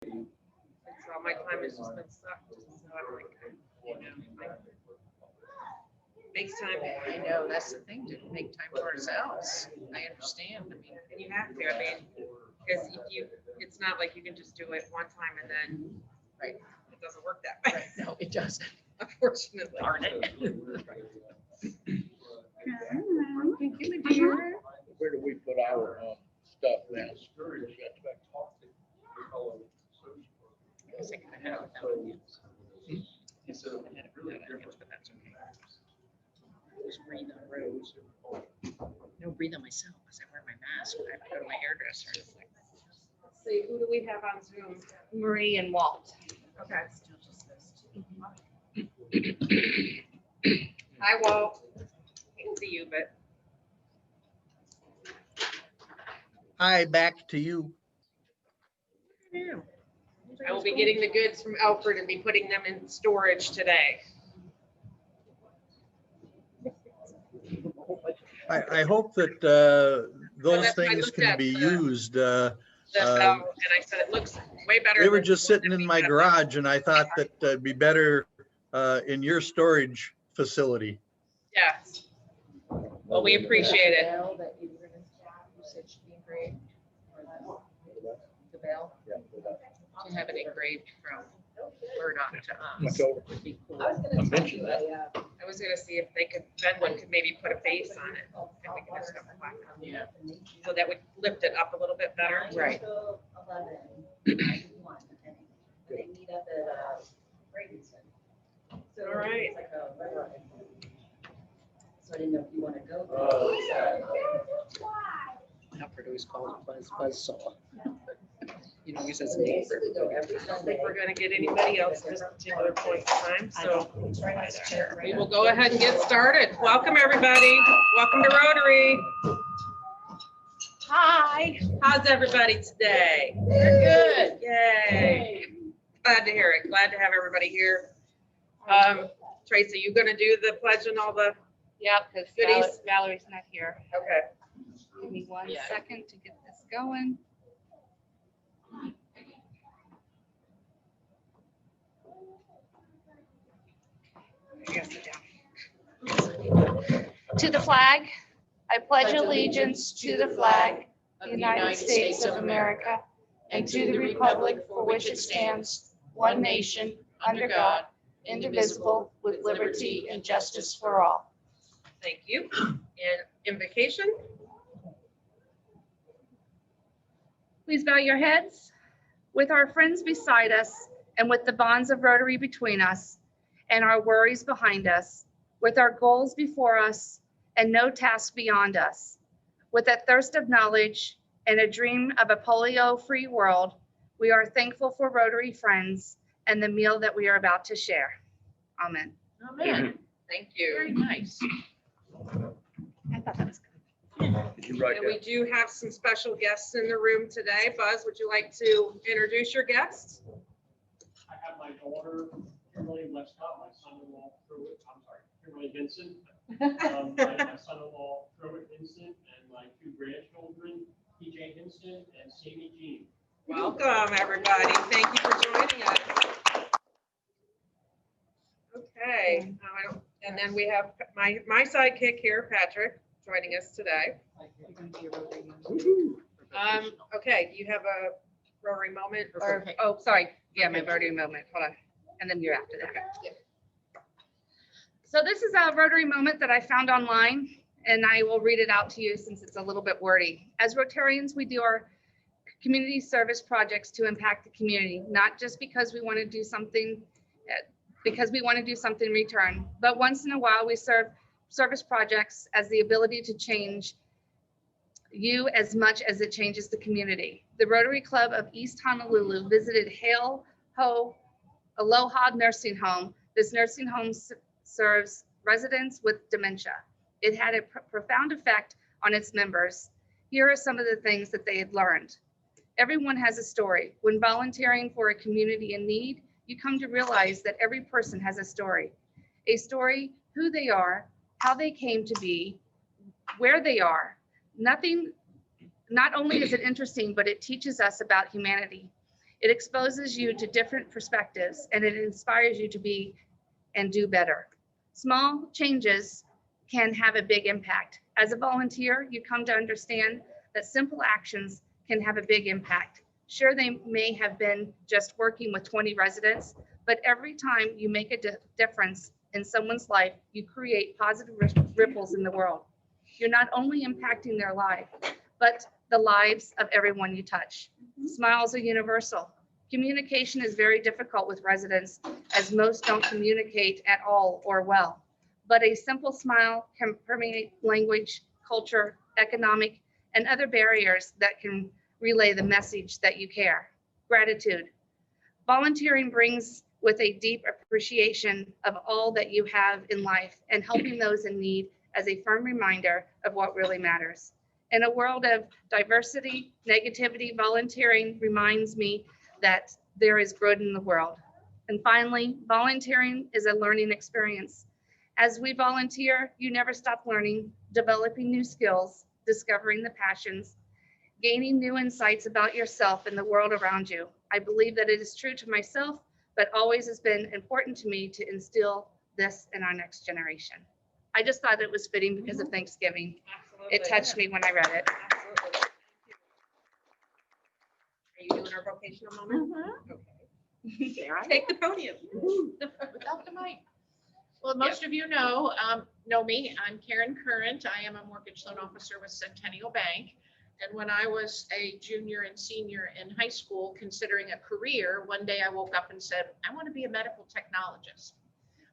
So my time has just been sucked. So I'm like, like, makes time. I know, that's the thing, to make time for ourselves. I understand. I mean, And you have to, I mean, because if you, it's not like you can just do it one time and then, right, it doesn't work that way, right, no, it doesn't. unfortunately. Darn it. Thank you, my dear. Where do we put our stuff now? I guess I could have had it without hands. I had it without hands, but that's okay. Just breathe on Rose. No, breathe on myself because I wear my mask. I have to go to my hairdresser. It's like, Let's see, who do we have on Zoom? Marie and Walt. Okay. Hi, Walt. I can see you, but Hi, back to you. I will be getting the goods from Alfred and be putting them in storage today. I hope that those that's what I things looked can at, be used. The bell, and I said, it looks way better. They were than just the one sitting that in we my had. garage and I thought that it'd be better in your storage facility. Yes. Well, we appreciate it. The bell that you were gonna, you said should be engraved. The bell, to have it engraved from Murdoch to us would be cool. I mentioned that. I was gonna see if they could, Ben could maybe put a base on it. If we could just have a plaque on it. Yeah, So that would lift it up a little bit better. right. All right. So I didn't know if you want to go. Alfred always called it buzzsaw. You know, he says a neighbor. I don't think we're gonna get anybody else at this particular point in time, so we will go ahead and get started. Welcome, everybody. Welcome to Rotary. Hi. How's everybody today? They're good. Yay. Glad to hear it. Glad to have everybody here. Tracy, you gonna do the pledge and all the, Yep, because Goodies. Valerie's not here. okay. Give me one Yeah. second to get this going. I gotta sit down. To the flag, I pledge allegiance to the flag of the United States of America and to the republic for which it stands, one nation, under God, indivisible, with liberty and justice for all. Thank you. And invocation? Please bow your heads. With our friends beside us and with the bonds of Rotary between us and our worries behind us, with our goals before us and no task beyond us, with a thirst of knowledge and a dream of a polio-free world, we are thankful for Rotary friends and the meal that we are about to share. Amen. Amen. Thank Very you. nice. I thought that was good. Did you write And we that? do have some special guests in the room today. Buzz, would you like to introduce your guests? I have my daughter, Kimberly Westcott, my son-in-law, Kimberly Vincent. My son-in-law, Kermit Vincent, and my two grandchildren, PJ Vincent and Sammy Jean. Welcome, everybody. Thank you for joining us. Okay, and then we have my sidekick here, Patrick, joining us today. Okay, do you have a Rotary moment or, Okay. Oh, sorry. Yeah, my Rotary moment. Hold on. And then you're after that. So this is a Rotary moment that I found online, and I will read it out to you since it's a little bit wordy. As Rotarians, we do our community service projects to impact the community, not just because we want to do something, in return, but once in a while we serve service projects as the ability to change you as much as it changes the community. The Rotary Club of East Honolulu visited Hail Ho Aloha Nursing Home. This nursing home serves residents with dementia. It had a profound effect on its members. Here are some of the things that they had learned. Everyone has a story. When volunteering for a community in need, you come to realize that every person has a story, who they are, how they came to be, where they are. Not only is it interesting, but it teaches us about humanity. It exposes you to different perspectives and it inspires you to be and do better. Small changes can have a big impact. As a volunteer, you come to understand that simple actions can have a big impact. Sure, they may have been just working with 20 residents, but every time you make a difference in someone's life, you create positive ripples in the world. You're not only impacting their life, but the lives of everyone you touch. Smiles are universal. Communication is very difficult with residents as most don't communicate at all or well. But a simple smile can permeate language, culture, economic, and other barriers that can relay the message that you care. Gratitude. Volunteering brings with a deep appreciation of all that you have in life and helping those in need as a firm reminder of what really matters. In a world of diversity, negativity, volunteering reminds me that there is good in the world. And finally, volunteering is a learning experience. As we volunteer, you never stop learning, developing new skills, discovering the passions, gaining new insights about yourself and the world around you. I believe that it is true to myself, but always has been important to me to instill this in our next generation. I just thought it was fitting because of Thanksgiving. Absolutely. It touched me when I read it. Absolutely. Are you doing our vocational moment? Okay. There I am. Take the podium. Without the mic. Well, most of you know me. I'm Karen Current. I am a mortgage loan officer with Centennial Bank. And when I was a junior and senior in high school, considering a career, one day I woke up and said, I want to be a medical technologist.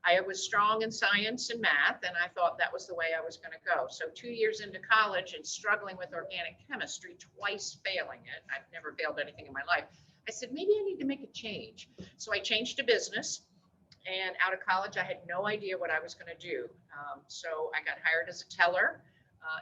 I was strong in science and math, and I thought that was the way I was going to go. So 2 years into college and struggling with organic chemistry, twice failing it. I've never failed anything in my life. I said, maybe I need to make a change. So I changed to business. And out of college, I had no idea what I was going to do. So I got hired as a teller.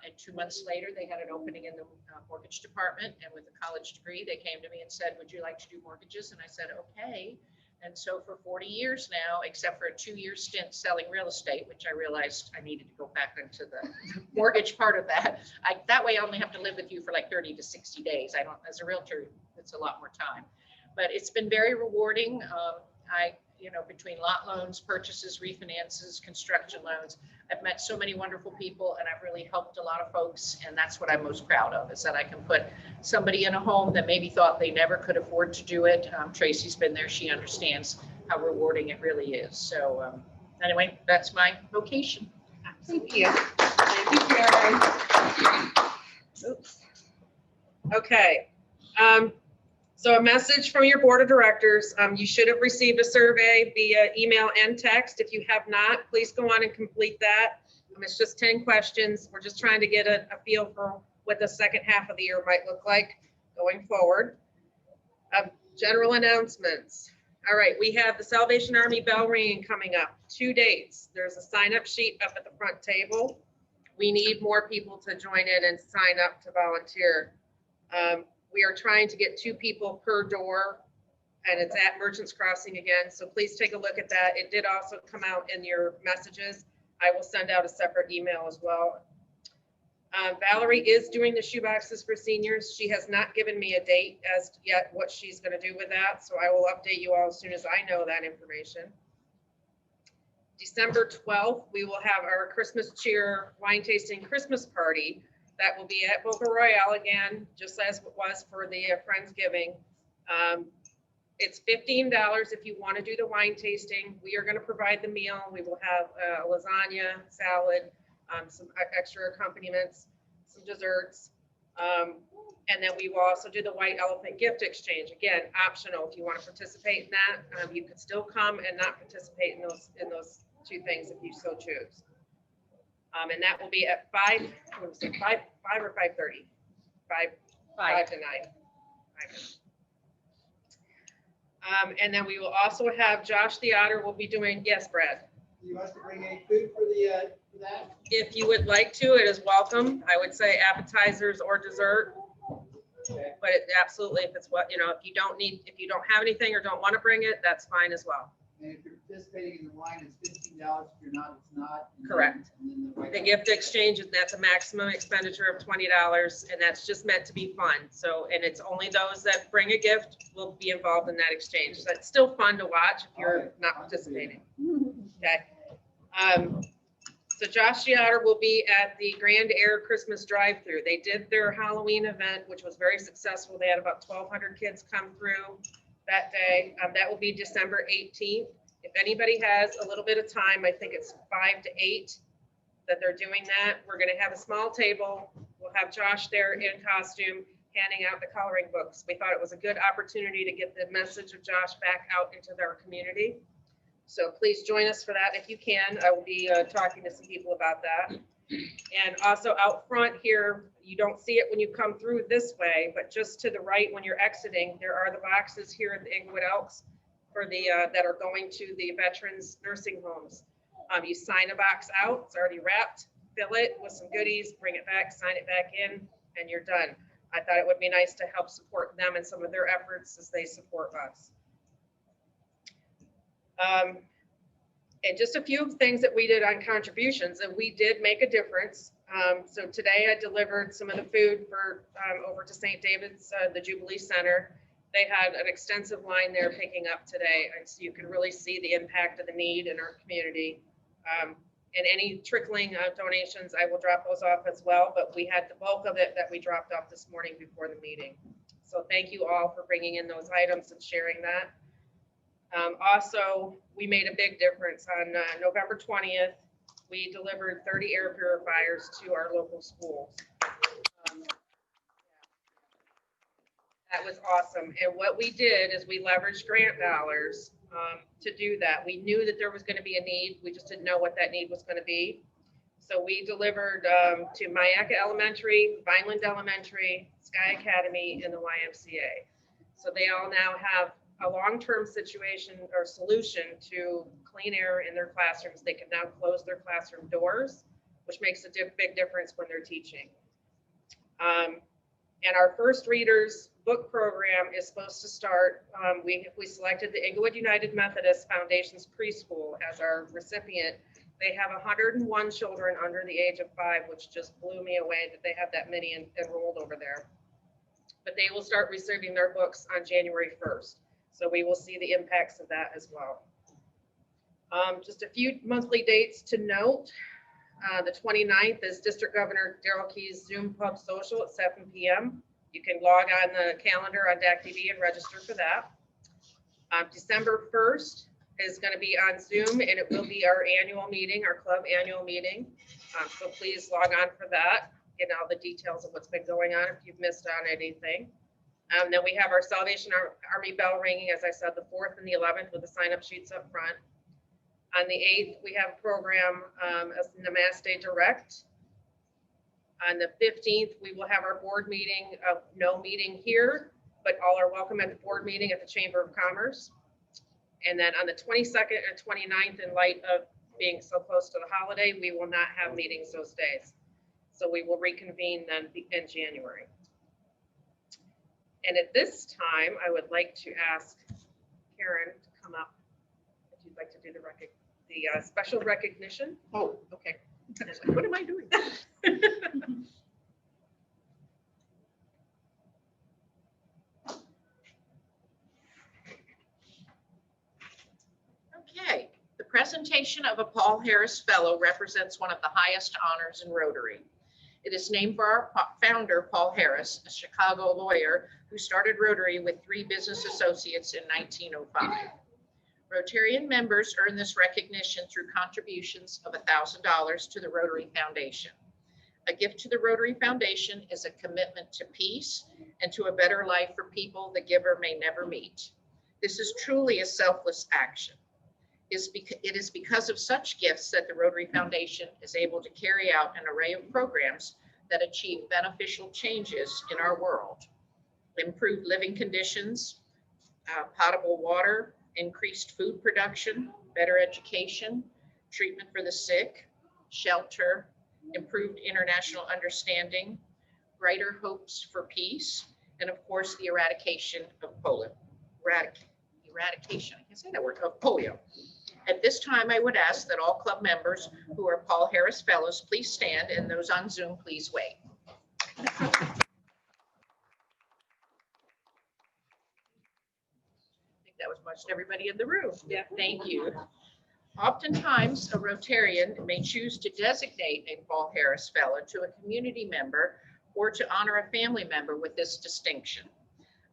And 2 months later, they had an opening in the mortgage department. And with a college degree, they came to me and said, would you like to do mortgages? And I said, okay. And so for 40 years now, except for a 2-year stint selling real estate, which I realized I needed to go back into the mortgage part of that. That way I only have to live with you for like 30 to 60 days. I don't, as a realtor, it's a lot more time. But it's been very rewarding. Between lot loans, purchases, refinances, construction loans, I've met so many wonderful people and I've really helped a lot of folks. And that's what I'm most proud of, is that I can put somebody in a home that maybe thought they never could afford to do it. Tracy's been there. She understands how rewarding it really is. So anyway, that's my vocation. Thank you. Thank you, Karen. Oops. Okay. So a message from your board of directors. You should have received a survey via email and text. If you have not, please go on and complete that. It's just 10 questions. We're just trying to get a feel for what the second half of the year might look like going forward. General announcements. All right, we have the Salvation Army bell ringing coming up. 2 dates. There's a sign-up sheet up at the front table. We need more people to join in and sign up to volunteer. We are trying to get 2 people per door, and it's at Merchants Crossing again. So please take a look at that. It did also come out in your messages. I will send out a separate email as well. Valerie is doing the shoeboxes for seniors. She has not given me a date as yet what she's going to do with that. So I will update you all as soon as I know that information. December 12th, we will have our Christmas cheer wine tasting Christmas party. That will be at Boca Royale again, just as it was for the Friendsgiving. It's $15 if you want to do the wine tasting. We are going to provide the meal. We will have a lasagna, salad, some extra accompaniments, some desserts. And then we will also do the White Elephant gift exchange. Again, optional if you want to participate in that. You could still come and not participate in those 2 things if you so choose. And that will be at 5 or 5:30? 5 to 9. And then we will also have Josh the Otter will be doing, yes, Brad. You want us to bring any food for the for that? If you would like to, it is welcome. I would say appetizers or dessert. Okay. But absolutely, if it's what, if you don't have anything or don't want to bring it, that's fine as well. And if you're participating in the wine, it's $15 $20. If you're not, it's not. And then- Correct. and then white The box. gift exchange, that's a maximum expenditure of $20, and that's just meant to be fun. So, and it's only those that bring a gift will be involved in that exchange. So it's still fun to watch if you're not participating. Okay. So Josh Giatter will be at the Grand Air Christmas Drive-Through. They did their Halloween event, which was very successful. They had about 1,200 kids come through that day. That will be December 18th. If anybody has a little bit of time, I think it's 5 to 8 that they're doing that. We're gonna have a small table. We'll have Josh there in costume, handing out the coloring books. We thought it was a good opportunity to get the message of Josh back out into their community. So please join us for that if you can. I will be talking to some people about that. And also out front here, you don't see it when you come through this way, but just to the right when you're exiting, there are the boxes here at the Inglewood Elks for the that are going to the veterans nursing homes. You sign a box out, it's already wrapped, fill it with some goodies, bring it back, sign it back in, and you're done. I thought it would be nice to help support them and some of their efforts as they support us. And just a few things that we did on contributions, and we did make a difference. So today I delivered some of the food for over to St. David's, the Jubilee Center. They had an extensive line there picking up today, and so you can really see the impact of the need in our community. And any trickling donations, I will drop those off as well, but we had the bulk of it that we dropped off this morning before the meeting. So thank you all for bringing in those items and sharing that. Also, we made a big difference on November 20th. We delivered 30 air purifiers to our local schools. That was awesome. And what we did is we leveraged grant dollars to do that. We knew that there was going to be a need. We just didn't know what that need was going to be. So we delivered to Myakka Elementary, Vineland Elementary, Sky Academy, and the YMCA. So they all now have a long-term situation or solution to clean air in their classrooms. They can now close their classroom doors, which makes a big difference when they're teaching. And our first readers book program is supposed to start. We selected the Inglewood United Methodist Foundation's preschool as our recipient. They have 101 children under the age of 5, which just blew me away that they have that many enrolled over there. But they will start receiving their books on January 1st. So we will see the impacts of that as well. Just a few monthly dates to note. The 29th is District Governor Darrell Key's Zoom Pub Social at 7 p.m. You can log on the calendar on DAC TV and register for that. December 1st is going to be on Zoom, and it will be our annual meeting, our club annual meeting. So please log on for that. Get all the details of what's been going on if you've missed on anything. Then we have our Salvation Army bell ringing, as I said, the 4th and the 11th with the sign-up sheets up front. On the 8th, we have a program as Namaste Direct. On the 15th, we will have our board meeting, no meeting here, but all are welcome at the board meeting at the Chamber of Commerce. And then on the 22nd and 29th, in light of being so close to the holiday, we will not have meetings those days. So we will reconvene then in January. And at this time, I would like to ask Karen to come up if you'd like to do the special recognition. Oh, okay. I was like, what am I doing? Okay, the presentation of a Paul Harris Fellow represents one of the highest honors in Rotary. It is named for our founder, Paul Harris, a Chicago lawyer who started Rotary with 3 business associates in 1905. Rotarian members earn this recognition through contributions of $1,000 to the Rotary Foundation. A gift to the Rotary Foundation is a commitment to peace and to a better life for people the giver may never meet. This is truly a selfless action. It is because of such gifts that the Rotary Foundation is able to carry out an array of programs that achieve beneficial changes in our world. Improved living conditions, potable water, increased food production, better education, treatment for the sick, shelter, improved international understanding, brighter hopes for peace, and of course, the eradication of polio. Eradication, I can say that word, of polio. At this time, I would ask that all club members who are Paul Harris Fellows, please stand, and those on Zoom, please wait. I think that was most everybody in the room. Yeah. Thank you. Oftentimes, a Rotarian may choose to designate a Paul Harris Fellow to a community member or to honor a family member with this distinction.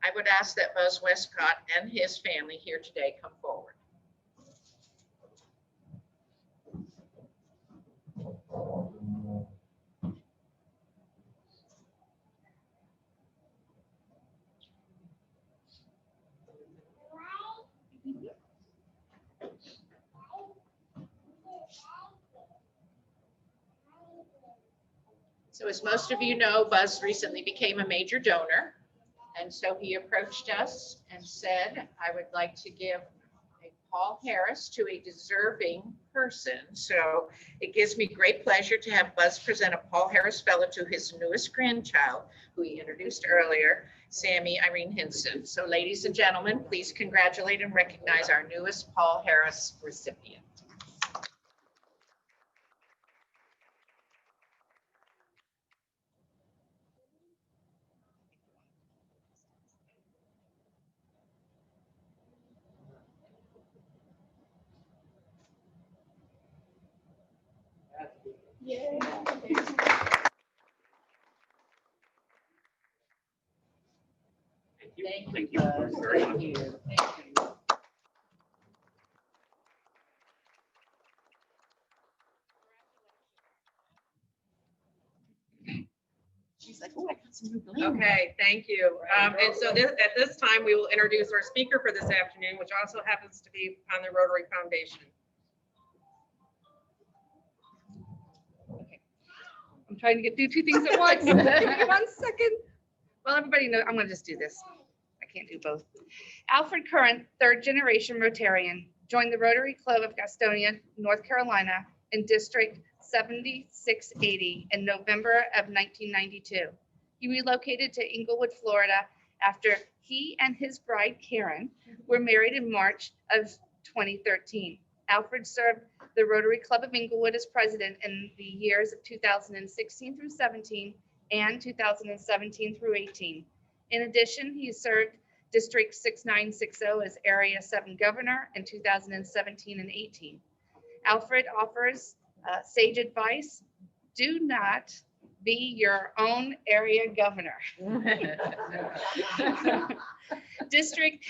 I would ask that Buzz Westcott and his family here today come forward. So as most of you know, Buzz recently became a major donor. And so he approached us and said, I would like to give a Paul Harris to a deserving person. So it gives me great pleasure to have Buzz present a Paul Harris Fellow to his newest grandchild, who he introduced earlier, Sammy Irene Hinson. So ladies and gentlemen, please congratulate and recognize our newest Paul Harris recipient. Thank you. Thank you. Thank you. She's like, oh, I got some new bling. Okay, thank you. And so at this time, we will introduce our speaker for this afternoon, which also happens to be on the Rotary Foundation. I'm trying to do two things at once. Give me 1 second. Well, everybody knows, I'm gonna just do this. I can't do both. Alfred Current, third generation Rotarian, joined the Rotary Club of Gastonia, North Carolina in District 7680 in November of 1992. He relocated to Inglewood, Florida after he and his bride, Karen, were married in March of 2013. Alfred served the Rotary Club of Inglewood as president in the years of 2016 through 17 and 2017 through 18. In addition, he served District 6960 as Area 7 Governor in 2017 and 18. Alfred offers sage advice: do not be your own area governor. District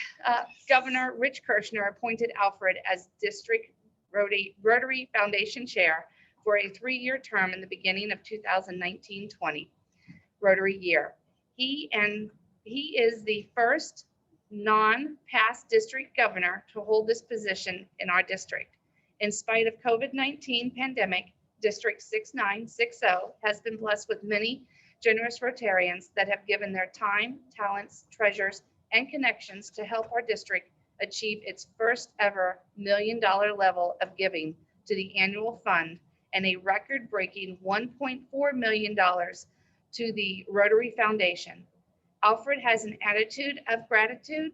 Governor Rich Kirshner appointed Alfred as District Rotary Foundation Chair for a 3-year term in the beginning of 2019-20 Rotary year. He is the first non-past district governor to hold this position in our district. In spite of COVID-19 pandemic, District 6960 has been blessed with many generous Rotarians that have given their time, talents, treasures, and connections to help our district achieve its first ever $1 million level of giving to the annual fund and a record-breaking $1.4 million to the Rotary Foundation. Alfred has an attitude of gratitude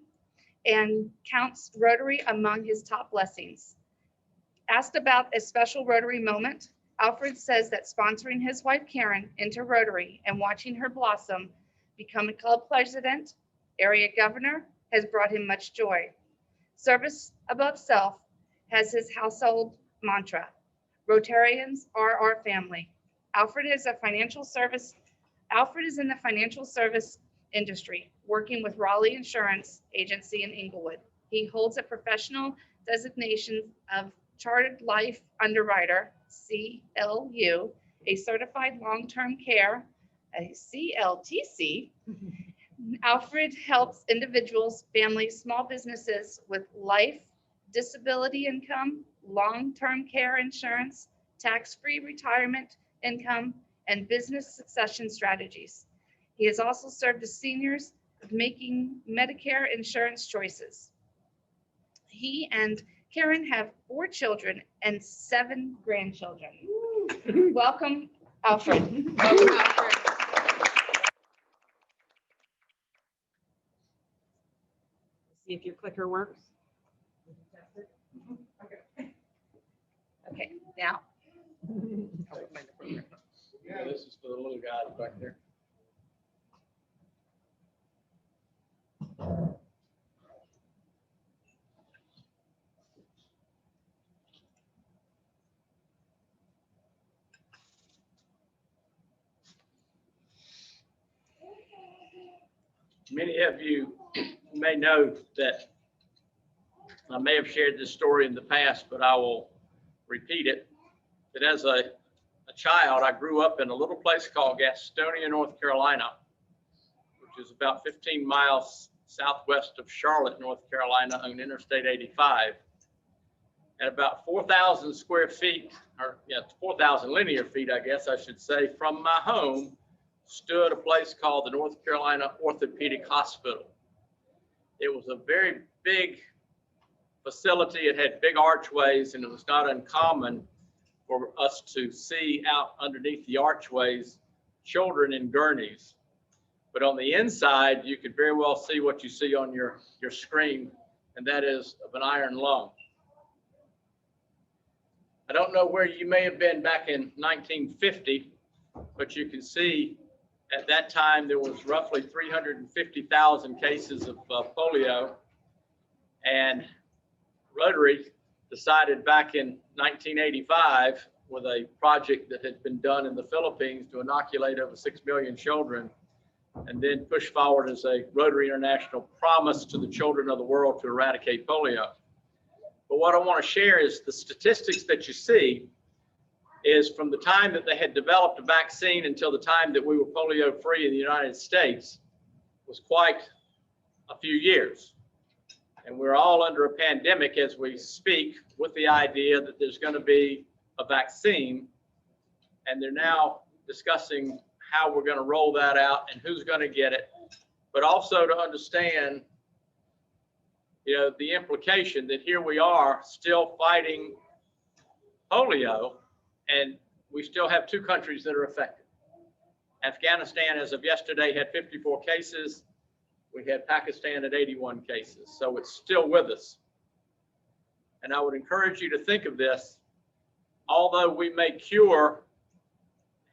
and counts Rotary among his top blessings. Asked about a special Rotary moment, Alfred says that sponsoring his wife Karen into Rotary and watching her blossom, become a club president, area governor, has brought him much joy. Service above self has his household mantra. Rotarians are our family. Alfred is in the financial service industry, working with Raleigh Insurance Agency in Inglewood. He holds a professional designation of Chartered Life Underwriter, CLU, a certified long-term care, a CLTC. Alfred helps individuals, families, small businesses with life, disability income, long-term care insurance, tax-free retirement income, and business succession strategies. He has also served as seniors making Medicare insurance choices. He and Karen have 4 children and 7 grandchildren. Welcome, Alfred. Welcome, Alfred. See if your clicker works. Okay. Okay, now, Help find the program. Yeah, this is for the little guys back there. Many of you may know that I may have shared this story in the past, but I will repeat it. That as a child, I grew up in a little place called Gastonia, North Carolina, which is about 15 miles southwest of Charlotte, North Carolina, on Interstate 85. At about 4,000 square feet, or 4,000 linear feet, I guess I should say, from my home, stood a place called the North Carolina Orthopedic Hospital. It was a very big facility. It had big archways, and it was not uncommon for us to see out underneath the archways children in gurneys. But on the inside, you could very well see what you see on your screen, and that is of an iron lung. I don't know where you may have been back in 1950, but you can see at that time there was roughly 350,000 cases of polio, and Rotary decided back in 1985 with a project that had been done in the Philippines to inoculate over 6 million children, and then push forward as a Rotary International promise to the children of the world to eradicate polio. But what I want to share is the statistics that you see is from the time that they had developed a vaccine until the time that we were polio free in the United States was quite a few years. And we're all under a pandemic as we speak with the idea that there's going to be a vaccine, and they're now discussing how we're going to roll that out and who's going to get it, but also to understand, the implication that here we are still fighting polio, and we still have 2 countries that are affected. Afghanistan, as of yesterday, had 54 cases. We had Pakistan at 81 cases. So it's still with us. And I would encourage you to think of this. Although we may cure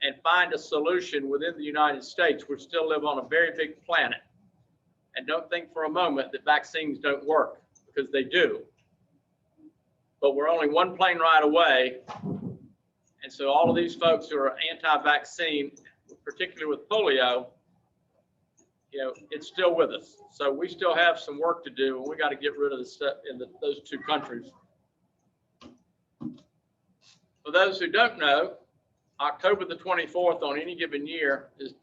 and find a solution within the United States, we still live on a very big planet. And don't think for a moment that vaccines don't work, because they do. But we're only one plane ride away. And so all of these folks who are anti-vaccine, particularly with polio, it's still with us. So we still have some work to do, and we got to get rid of the stuff in those 2 countries. For those who don't know, October the 24th on any given year is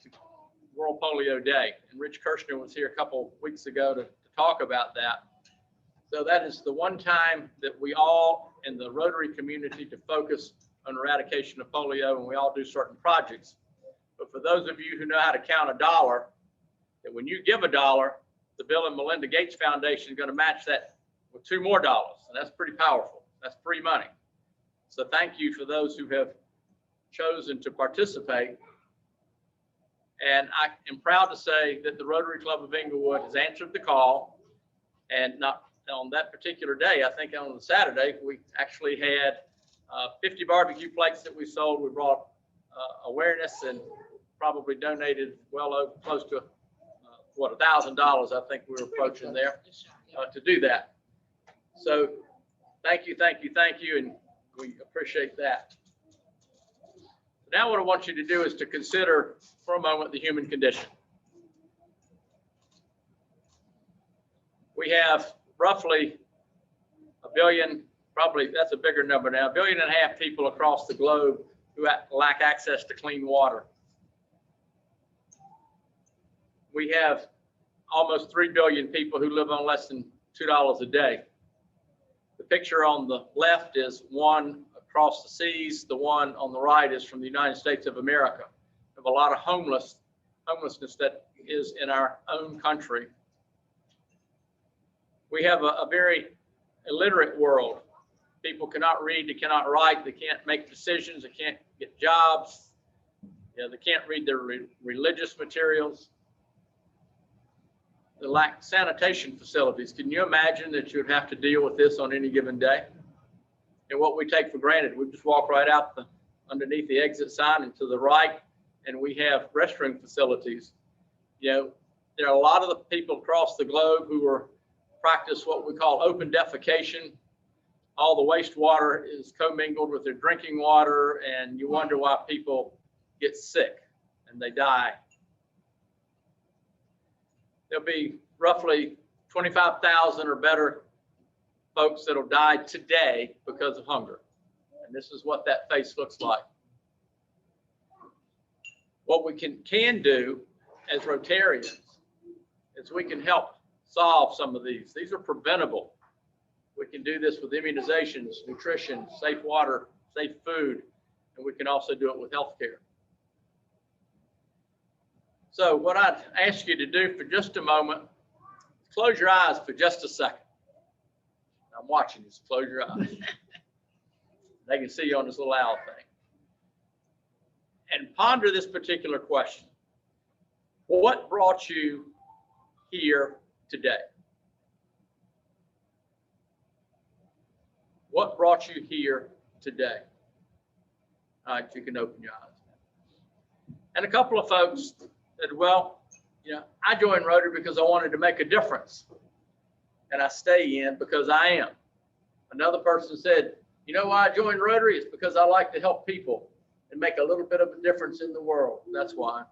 World Polio Day. And Rich Kirshner was here a couple weeks ago to talk about that. So that is the one time that we all in the Rotary community to focus on eradication of polio, and we all do certain projects. But for those of you who know how to count a dollar, that when you give $1, the Bill and Melinda Gates Foundation is going to match that with $2 more, and that's pretty powerful. That's free money. So thank you for those who have chosen to participate. And I am proud to say that the Rotary Club of Inglewood has answered the call, and not on that particular day. I think on the Saturday, we actually had 50 barbecue plates that we sold. We brought awareness and probably donated close to $1,000. I think we were approaching there to do that. So thank you, and we appreciate that. Now what I want you to do is to consider for a moment the human condition. We have roughly 1 billion, probably that's a bigger number now, 1.5 billion people across the globe who lack access to clean water. We have almost 3 billion people who live on less than $2 a day. The picture on the left is one across the seas. The one on the right is from the United States of America. We have a lot of homelessness that is in our own country. We have a very illiterate world. People cannot read, they cannot write, they can't make decisions, they can't get jobs, they can't read their religious materials. They lack sanitation facilities. Can you imagine that you would have to deal with this on any given day? and what we take for granted. We just walk right out underneath the exit sign and to the right, and we have restroom facilities. You know, there are a lot of the people across the globe who practice what we call open defecation. All the wastewater is commingled with their drinking water, and you wonder why people get sick and they die. There'll be roughly 25,000 or better folks that'll die today because of hunger. And this is what that face looks like. What we can do as Rotarians is we can help solve some of these. These are preventable. We can do this with immunizations, nutrition, safe water, safe food, and we can also do it with healthcare. So what I'd ask you to do for just a moment, close your eyes for just a second. I'm watching you, so close your eyes. They can see you on this little owl thing. And ponder this particular question. What brought you here today? What brought you here today? All right, you can open your eyes. And a couple of folks said, well, you know, I joined Rotary because I wanted to make a difference. And I stay in because I am. Another person said, you know why I joined Rotary? It's because I like to help people and make a little bit of a difference in the world. That's why.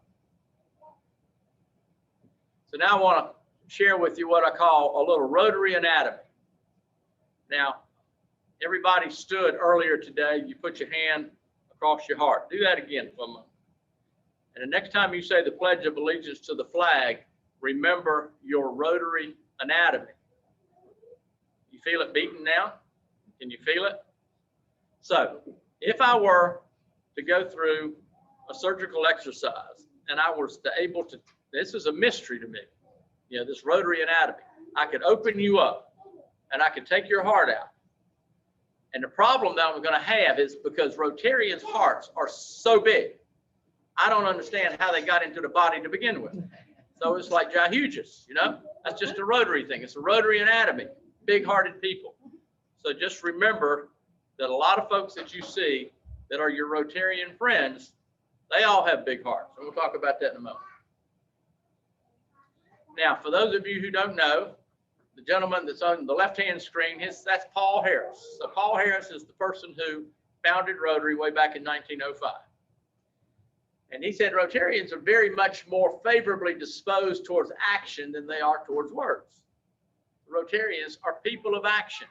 So now I want to share with you what I call a little Rotary anatomy. Now, everybody stood earlier today. You put your hand across your heart. Do that again for a moment. And the next time you say the Pledge of Allegiance to the flag, remember your Rotary anatomy. You feel it beating now? Can you feel it? So if I were to go through a surgical exercise and I was able to, this is a mystery to me, you know, this Rotary anatomy, I could open you up and I could take your heart out. And the problem that I'm going to have is because Rotarians' hearts are so big, I don't understand how they got into the body to begin with. So it's like Jahugis, you know, that's just a Rotary thing. It's a Rotary anatomy, big-hearted people. So just remember that a lot of folks that you see that are your Rotarian friends, they all have big hearts. And we'll talk about that in a moment. Now, for those of you who don't know, the gentleman that's on the left-hand screen, that's Paul Harris. So Paul Harris is the person who founded Rotary way back in 1905. And he said Rotarians are very much more favorably disposed towards action than they are towards words. Rotarians are people of action.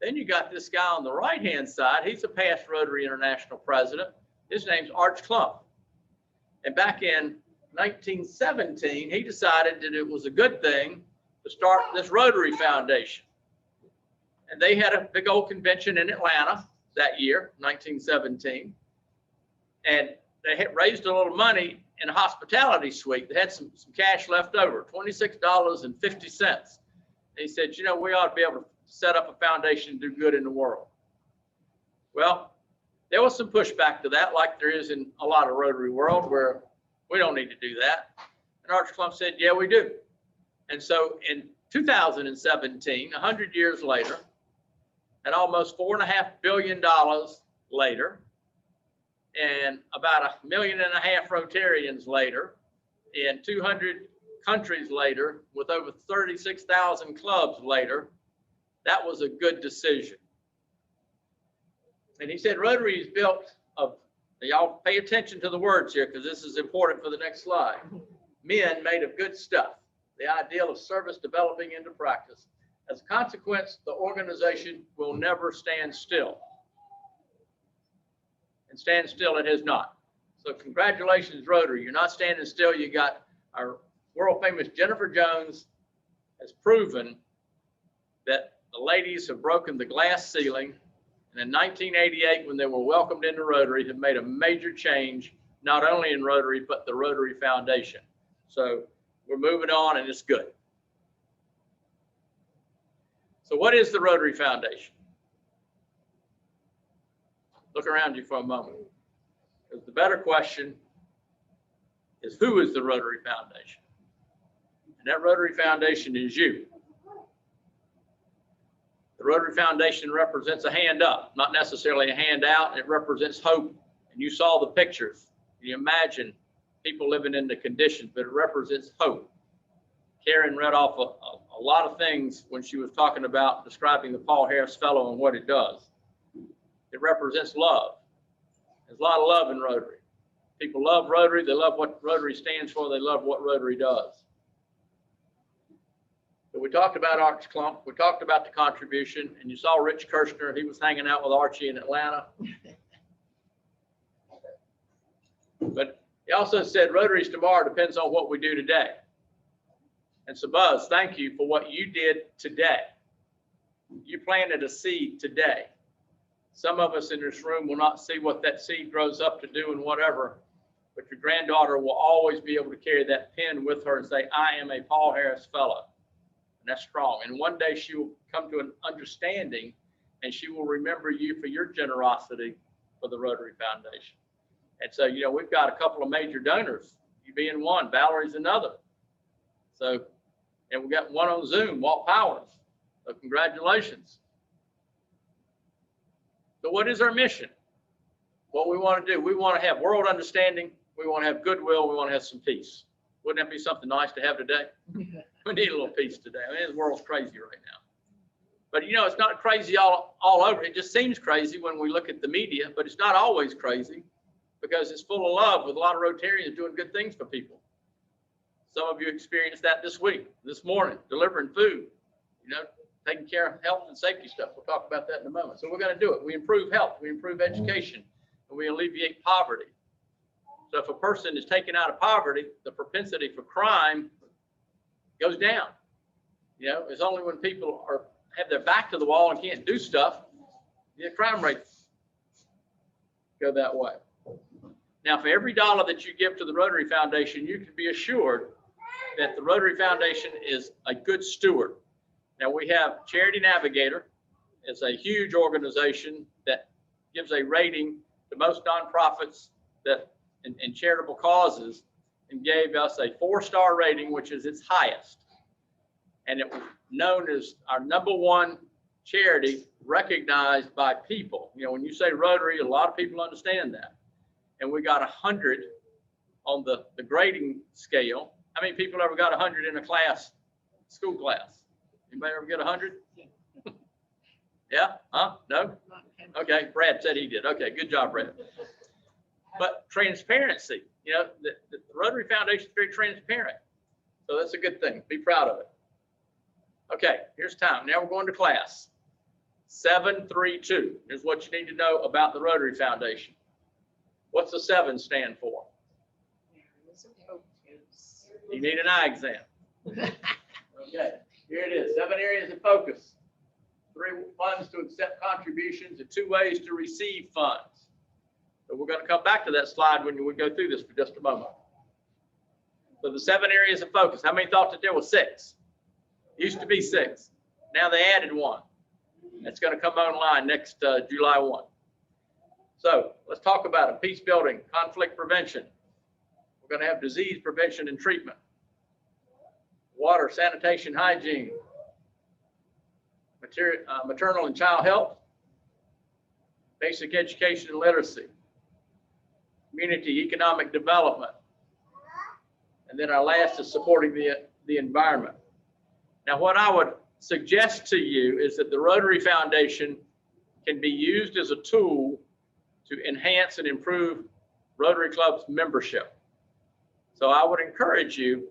Then you got this guy on the right-hand side. He's a past Rotary International president. His name's Arch Klump. And back in 1917, he decided that it was a good thing to start this Rotary Foundation. And they had a big old convention in Atlanta that year, 1917. And they had raised a little money in a hospitality suite. They had some cash left over, $26.50. And he said, you know, we ought to be able to set up a foundation to do good in the world. Well, there was some pushback to that, like there is in a lot of Rotary world, where we don't need to do that. And Arch Klump said, yeah, we do. And so in 2017, 100 years later, and almost $4.5 billion later, and about 1.5 million Rotarians later, and 200 countries later, with over 36,000 clubs later, that was a good decision. And he said Rotary is built of, y'all pay attention to the words here because this is important for the next slide, men made of good stuff, the ideal of service developing into practice. As a consequence, the organization will never stand still. And stand still it has not. So congratulations, Rotary. You're not standing still. You got our world famous Jennifer Jones has proven that the ladies have broken the glass ceiling. And in 1988, when they were welcomed into Rotary, have made a major change, not only in Rotary, but the Rotary Foundation. So we're moving on and it's good. So what is the Rotary Foundation? Look around you for a moment. Because the better question is, who is the Rotary Foundation? And that Rotary Foundation is you. The The Rotary Foundation represents a hand up, not necessarily a hand out. It represents hope. And you saw the pictures. You imagine people living in the conditions, but it represents hope. Karen read off a lot of things when she was talking about describing the Paul Harris Fellow and what it does. It represents love. There's a lot of love in Rotary. People love Rotary. They love what Rotary stands for. They love what Rotary does. So we talked about Arch Clump. We talked about the contribution, and you saw Rich Kirshner. He was hanging out with Archie in Atlanta. But he also said Rotary's tomorrow depends on what we do today. And so Buzz, thank you for what you did today. You planted a seed today. Some of us in this room will not see what that seed grows up to do and whatever, but your granddaughter will always be able to carry that pen with her and say, I am a Paul Harris Fellow. And that's strong. And one day she will come to an understanding and she will remember you for your generosity for the Rotary Foundation. And so, you know, we've got a couple of major donors, you being one, Valerie's another. So, and we got one on Zoom, Walt Powers. So congratulations. So what is our mission? What we want to do, we want to have world understanding. We want to have goodwill. We want to have some peace. Wouldn't that be something nice to have today? We need a little peace today. I mean, the world's crazy right now. But you know, it's not crazy all over. It just seems crazy when we look at the media, but it's not always crazy because it's full of love with a lot of Rotarians doing good things for people. Some of you experienced that this week, this morning, delivering food, you know, taking care of health and safety stuff. We'll talk about that in a moment. So we're going to do it. We improve health, we improve education, and we alleviate poverty. So if a person is taken out of poverty, the propensity for crime goes down. You know, it's only when people have their back to the wall and can't do stuff, the crime rates go that way. Now, for every dollar that you give to the Rotary Foundation, you can be assured that the Rotary Foundation is a good steward. Now, we have Charity Navigator. It's a huge organization that gives a rating to most nonprofits that in charitable causes, and gave us a 4-star rating, which is its highest. And it was known as our #1 charity recognized by people. You know, when you say Rotary, a lot of people understand that. And we got 100 on the grading scale. How many people ever got 100 in a class, school class? Anybody ever get 100? Yeah? Huh? No? Okay, Brad said he did. Okay, good job, Brad. But transparency, you know, the Rotary Foundation is very transparent. So that's a good thing. Be proud of it. Okay, here's time. Now we're going to class. 732 is what you need to know about the Rotary Foundation. What's the 7 stand for? You need an eye exam. Okay, here it is. 7 areas of focus. 3 funds to accept contributions and 2 ways to receive funds. So we're going to come back to that slide when we go through this for just a moment. So the 7 areas of focus. How many thought that there was 6? Used to be 6. Now they added 1. That's going to come online next July 1. So let's talk about it. Peace building, conflict prevention. We're going to have disease prevention and treatment. Water, sanitation, hygiene. Maternal and child health. Basic education and literacy. Community economic development. And then our last is supporting the environment. Now, what I would suggest to you is that the Rotary Foundation can be used as a tool to enhance and improve Rotary Club's membership. So I would encourage you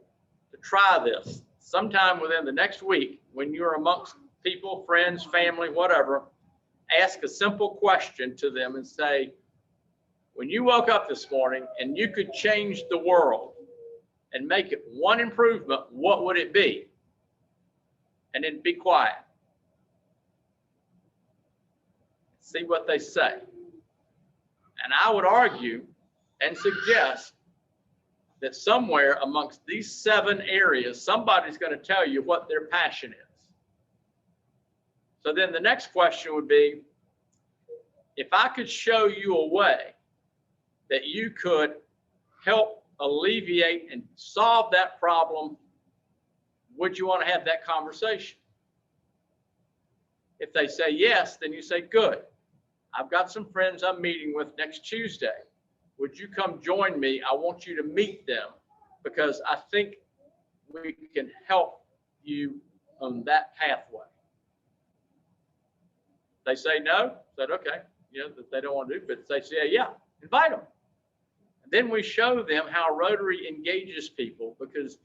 to try this sometime within the next week when you're amongst people, friends, family, whatever. Ask a simple question to them and say, when you woke up this morning and you could change the world and make it one improvement, what would it be? And then be quiet. See what they say. And I would argue and suggest that somewhere amongst these 7 areas, somebody's going to tell you what their passion is. So then the next question would be, if I could show you a way that you could help alleviate and solve that problem, would you want to have that conversation? If they say yes, then you say, good. I've got some friends I'm meeting with next Tuesday. Would you come join me? I want you to meet them because I think we can help you on that pathway. They say no, said, okay, that they don't want to do, but they say, yeah, invite them. And then we show them how Rotary engages people because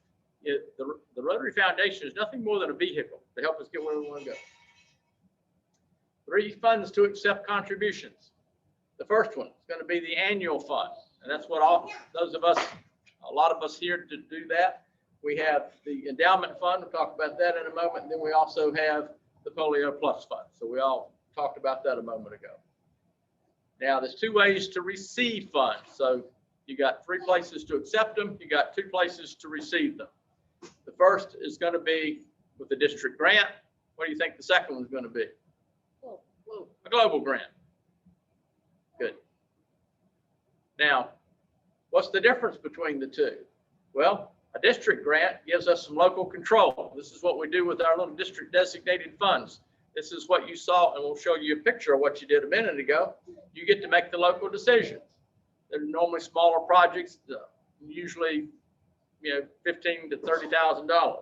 the Rotary Foundation is nothing more than a vehicle to help us get where we want to go. 3 funds to accept contributions. The first one is going to be the annual fund. And that's what a lot of us here to do that. We have the endowment fund. We'll talk about that in a moment. And then we also have the Polio Plus Fund. So we all talked about that a moment ago. Now there's 2 ways to receive funds. So you got 3 places to accept them. You got 2 places to receive them. The first is going to be with the district grant. What do you think the second one's going to be? A global grant. Good. Now, what's the difference between the 2? Well, a district grant gives us some local control. This is what we do with our little district designated funds. This is what you saw, and we'll show you a picture of what you did a minute ago. You get to make the local decisions. They're normally smaller projects, usually, $15,000 to $30,000.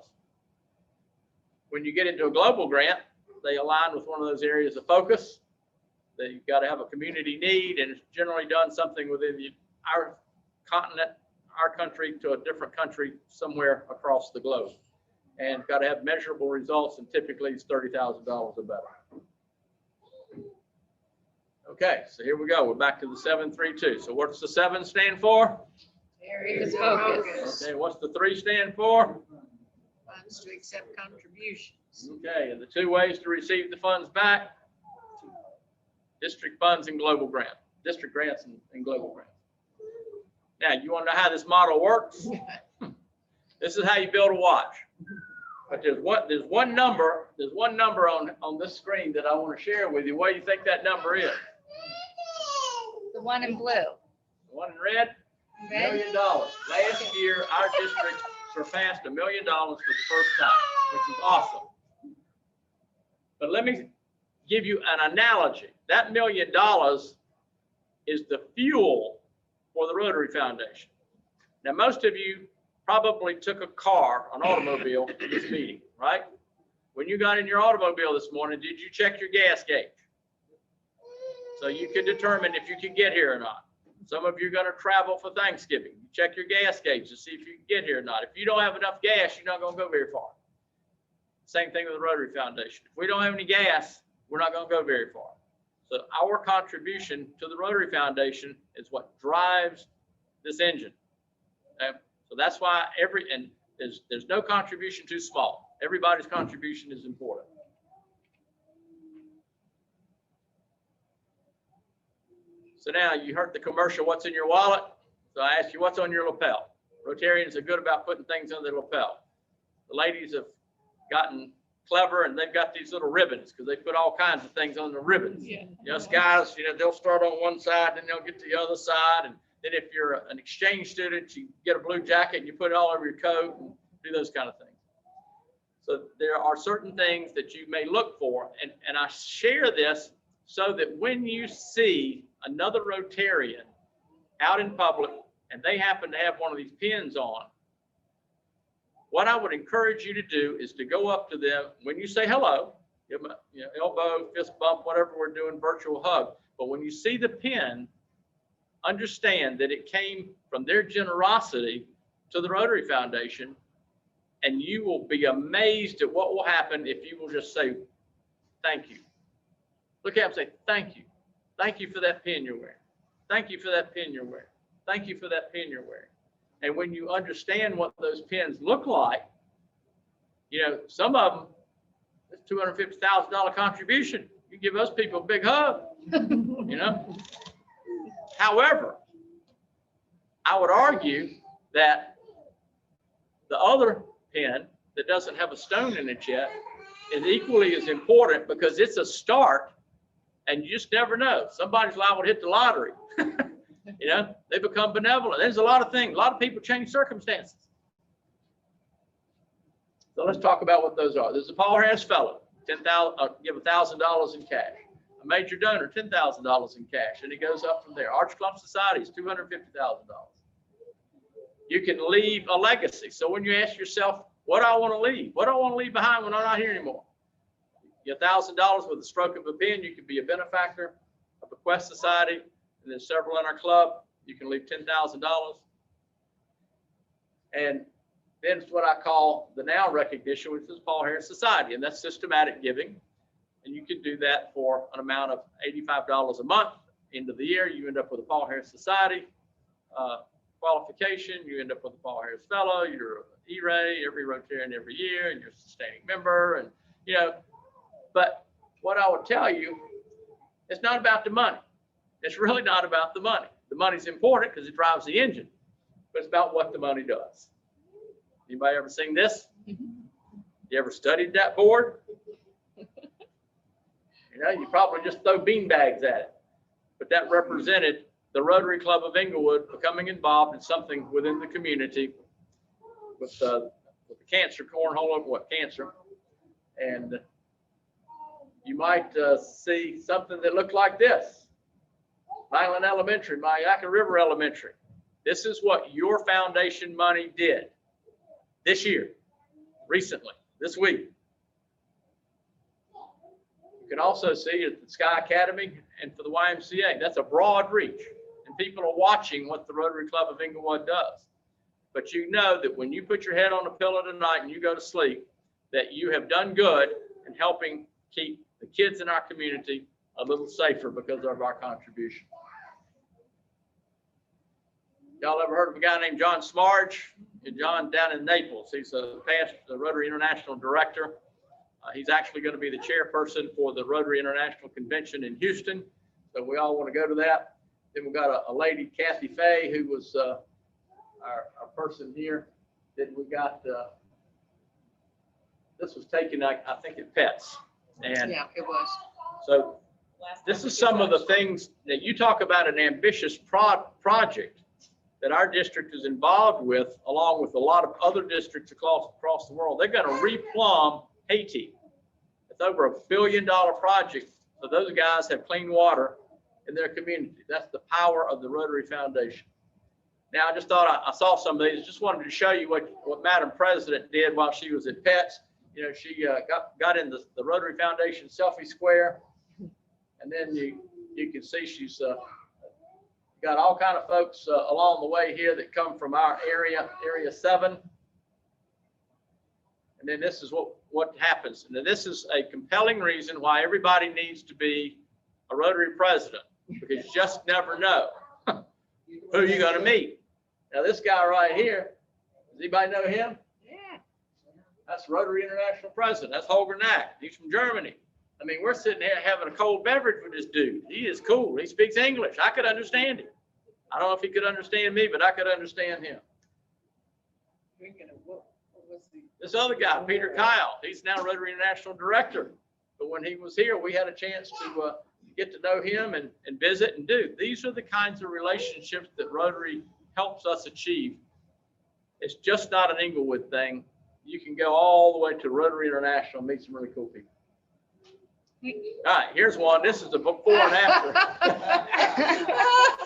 When you get into a global grant, they align with one of those areas of focus. They've got to have a community need, and it's generally done something within our continent, our country to a different country somewhere across the globe. And got to have measurable results, and typically it's $30,000 or better. Okay, so here we go. We're back to the 732. So what's the 7 stand for? Areas of focus. Okay, what's the 3 stand for? Funds to accept contributions. Okay, and the 2 ways to receive the funds back? District funds and global grant. District grants and global grants. Now, you want to know how this model works? This is how you build a watch. But there's one number on this screen that I want to share with you. What do you think that number is? The one in blue. The one in red? $1 million. Last year, our district surpassed $1 million for the first time, which is awesome. But let me give you an analogy. That $1 million is the fuel for the Rotary Foundation. Now, most of you probably took a car, an automobile, to this meeting, right? When you got in your automobile this morning, did you check your gas gauge? So you could determine if you could get here or not. Some of you are going to travel for Thanksgiving. You check your gas gauge to see if you can get here or not. If you don't have enough gas, you're not going to go very far. Same thing with the Rotary Foundation. If we don't have any gas, we're not going to go very far. So our contribution to the Rotary Foundation is what drives this engine. Okay? So that's why there's no contribution too small. Everybody's contribution is important. So now you heard the commercial, what's in your wallet? So I asked you, what's on your lapel? Rotarians are good about putting things on their lapel. The ladies have gotten clever and they've got these little ribbons because they put all kinds of things on the ribbons. Yeah. Us guys, they'll start on one side and they'll get to the other side. And then if you're an exchange student, you get a blue jacket and you put it all over your coat and do those kind of things. So there are certain things that you may look for. And I share this so that when you see another Rotarian out in public and they happen to have one of these pins on, what I would encourage you to do is to go up to them when you say hello, give them a elbow, fist bump, whatever we're doing, virtual hug. But when you see the pin, understand that it came from their generosity to the Rotary Foundation, and you will be amazed at what will happen if you will just say, thank you. Look at them and say, thank you. Thank you for that pin you're wearing. Thank you for that pin you're wearing. Thank you for that pin you're wearing. And when you understand what those pins look like, some of them, it's $250,000 contribution. You give those people a big hug, However, I would argue that the other pin that doesn't have a stone in it yet is equally as important because it's a start and you just never know. Somebody's liable to hit the lottery. They become benevolent. There's a lot of things. A lot of people change circumstances. So let's talk about what those are. There's a Paul Harris Fellow. give $1,000 in cash. A major donor, $10,000 in cash, and it goes up from there. Arch Clump Society is $250,000. You can leave a legacy. So when you ask yourself, what do I want to leave? What do I want to leave behind when I'm not here anymore? Your $1,000 with a stroke of a pen, you can be a benefactor, a bequest society, and then several in our club. You can leave $10,000. And then it's what I call the now recognition, which is Paul Harris Society, and that's systematic giving. And you can do that for an amount of $85 a month. End of the year, you end up with a Paul Harris Society qualification. You end up with a Paul Harris Fellow. You're an E-Ray every Rotarian every year, and you're a sustaining member. And but what I would tell you, it's not about the money. It's really not about the money. The money's important because it drives the engine, but it's about what the money does. Anybody ever seen this? You ever studied that board? You probably just throw bean bags at it. But that represented the Rotary Club of Inglewood becoming involved in something within the community with the cancer, cornhole, cancer. And you might see something that looked like this. Highland Elementary, Myakka River Elementary. This is what your foundation money did this year, recently, this week. You can also see at the Sky Academy and for the YMCA, that's a broad reach. And people are watching what the Rotary Club of Inglewood does. But you know that when you put your head on a pillow tonight and you go to sleep, that you have done good in helping keep the kids in our community a little safer because of our contribution. Y'all ever heard of a guy named John Smarge? John down in Naples. He's a past Rotary International Director. He's actually going to be the chairperson for the Rotary International Convention in Houston. So we all want to go to that. Then we've got a lady, Kathy Fay, who was our person here. Then we got, this was taken, I think, at Pets. And Yeah, it was. so this is some of the things that you talk about, an ambitious project that our district is involved with, along with a lot of other districts across the world. They're going to replumb Haiti. It's over $1 billion project. So those guys have clean water in their community. That's the power of the Rotary Foundation. Now, I just thought I saw some of these. Just wanted to show you what Madam President did while she was at Pets. She got in the Rotary Foundation selfie square, and then you can see she's got all kind of folks along the way here that come from our area 7. And then this is what happens. And this is a compelling reason why everybody needs to be a Rotary president, because you just never know who you're going to meet. Now, this guy right here, does anybody know him? Yeah. That's Rotary International President. That's Holger Nack. He's from Germany. I mean, we're sitting here having a cold beverage with this dude. He is cool. He speaks English. I could understand him. I don't know if he could understand me, but I could understand him. This other guy, Peter Kyle, he's now Rotary International Director. But when he was here, we had a chance to get to know him and visit and do. These are the kinds of relationships that Rotary helps us achieve. It's just not an Inglewood thing. You can go all the way to Rotary International and meet some really cool people. All right, here's one. This is the before and after.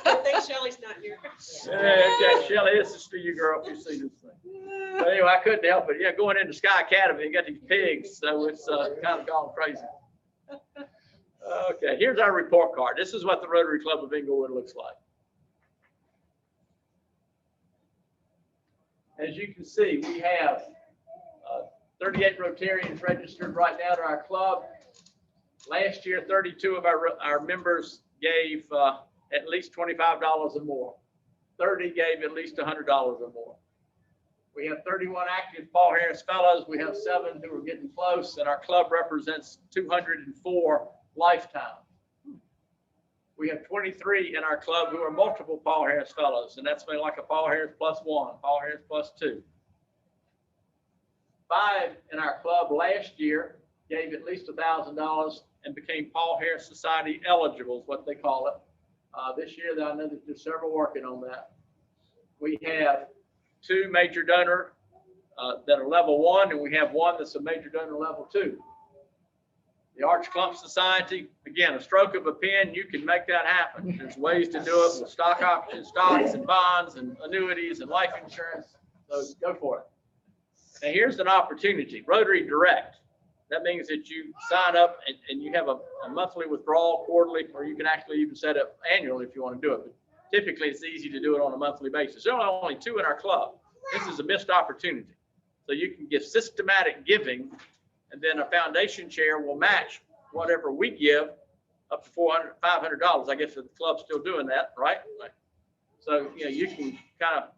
I think Shelley's not here. Okay, Shelley, this is for you, girl, if you see this thing. But anyway, I couldn't help it. Yeah, going into Sky Academy, you got these pigs, so it's kind of gone crazy. Okay, here's our report card. This is what the Rotary Club of Inglewood looks like. As you can see, we have 38 Rotarians registered right now to our club. Last year, 32 of our members gave at least $25 or more. 30 gave at least $100 or more. We have 31 active Paul Harris Fellows. We have 7 who are getting close, and our club represents 204 lifetime. We have 23 in our club who are multiple Paul Harris Fellows, and that's been like a Paul Harris +1, Paul Harris +2. 5 in our club last year gave at least $1,000 and became Paul Harris Society eligible, is what they call it. This year, I know that there's several working on that. We have 2 major donor that are level 1, and we have 1 that's a major donor level 2. The Arch Clump Society, again, a stroke of a pen, you can make that happen. There's ways to do it with stock options, stocks and bonds and annuities and life insurance. So go for it. Now here's an opportunity, Rotary Direct. That means that you sign up and you have a monthly withdrawal, quarterly, or you can actually even set up annually if you want to do it. But typically it's easy to do it on a monthly basis. There are only 2 in our club. This is a missed opportunity. So you can give systematic giving, and then a foundation chair will match whatever we give up to $400, $500. I guess the club's still doing that, right? So, you know, you can kind of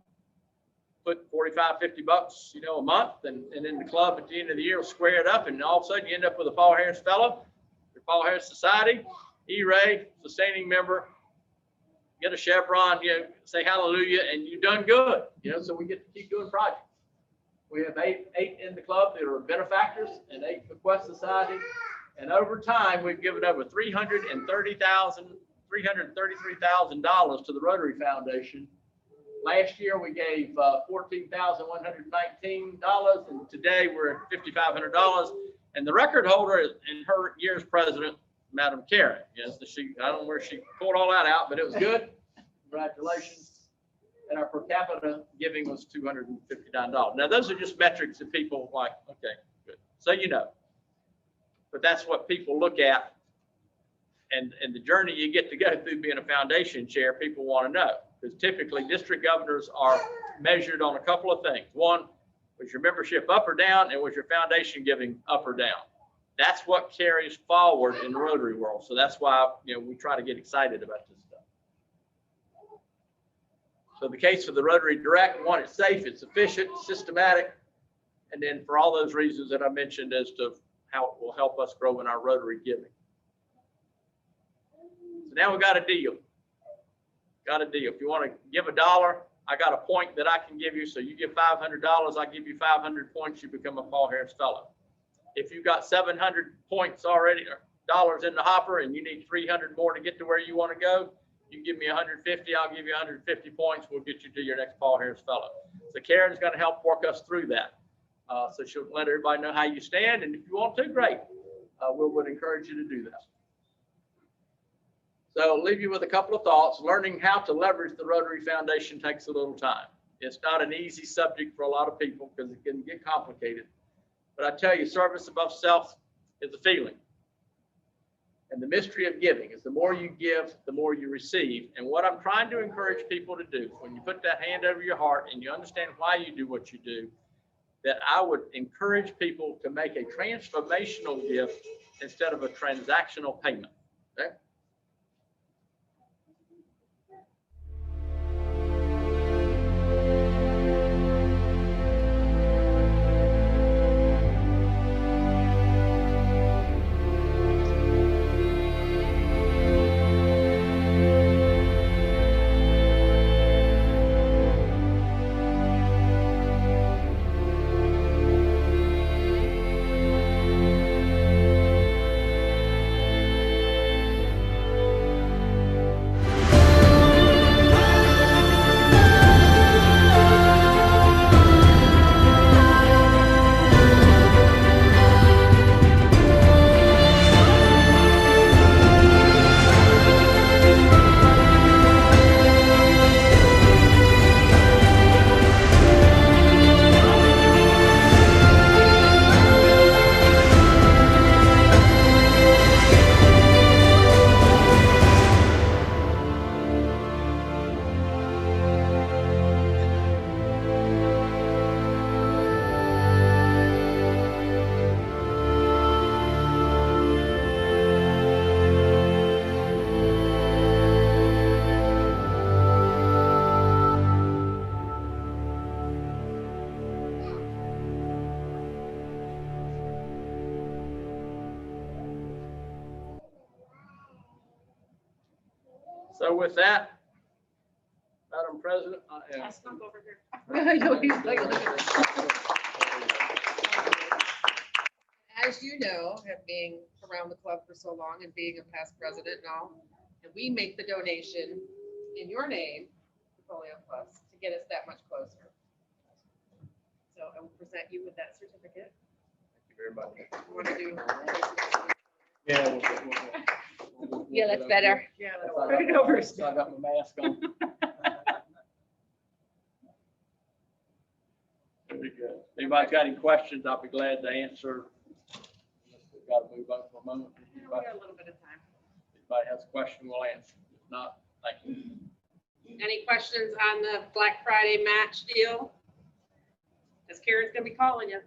put 45, 50 bucks, you know, a month, and then the club at the end of the year will square it up, and all of a sudden you end up with a Paul Harris Fellow, your Paul Harris Society, E-Ray, sustaining member, get a chevron, you know, say hallelujah, and you've done good, you know, so we get to keep doing projects. We have eight in the club that are benefactors and 8 bequest society. And over time, we've given over $333,000 to the Rotary Foundation. Last year, we gave $14,119, and today we're at $5,500. And the record holder in her year's president, Madam Karen. Yes, I don't know where she pulled all that out, but it was good. Congratulations. And our per capita giving was $259. Now, those are just metrics that people like, okay, good. So you know. But that's what people look at. And the journey you get to go through being a foundation chair, people want to know. Because typically district governors are measured on a couple of things. One, was your membership up or down, and was your foundation giving up or down? That's what carries forward in the Rotary world. So that's why, you know, we try to get excited about this stuff. So the case for the Rotary Direct, one, it's safe, it's efficient, systematic, and then for all those reasons that I mentioned as to how it will help us grow in our Rotary giving. So now we got a deal. Got a deal. If you want to give $1, I got a point that I can give you. So you give $500, I give you 500 points, you become a Paul Harris Fellow. If you've got 700 points already, or dollars in the hopper, and you need 300 more to get to where you want to go, you give me 150, I'll give you 150 points. We'll get you to your next Paul Harris Fellow. So Karen's going to help work us through that. So she'll let everybody know how you stand. And if you want to, great. We would encourage you to do that. So I'll leave you with a couple of thoughts. Learning how to leverage the Rotary Foundation takes a little time. It's not an easy subject for a lot of people because it can get complicated. But I tell you, service above self is a feeling. And the mystery of giving is the more you give, the more you receive. And what I'm trying to encourage people to do, when you put that hand over your heart and you understand why you do what you do, that I would encourage people to make a transformational gift instead of a transactional payment. Okay? So with that, Madam President, I am. I'll stump over here. As you know, being around the club for so long and being a past president and all, and we make the donation in your name to Polio Plus to get us that much closer. So I will present you with that certificate. Thank you very much. You want to do? Yeah. Yeah, that's better. Yeah, Put it over. So I got my mask on. Very good. If anybody's got any questions, I'll be glad to answer. We've got to move on for a moment. We got a little bit of time. If anybody has a question, we'll answer. If not, thank you. Any questions on the Black Friday match deal? Because Karen's gonna be calling you.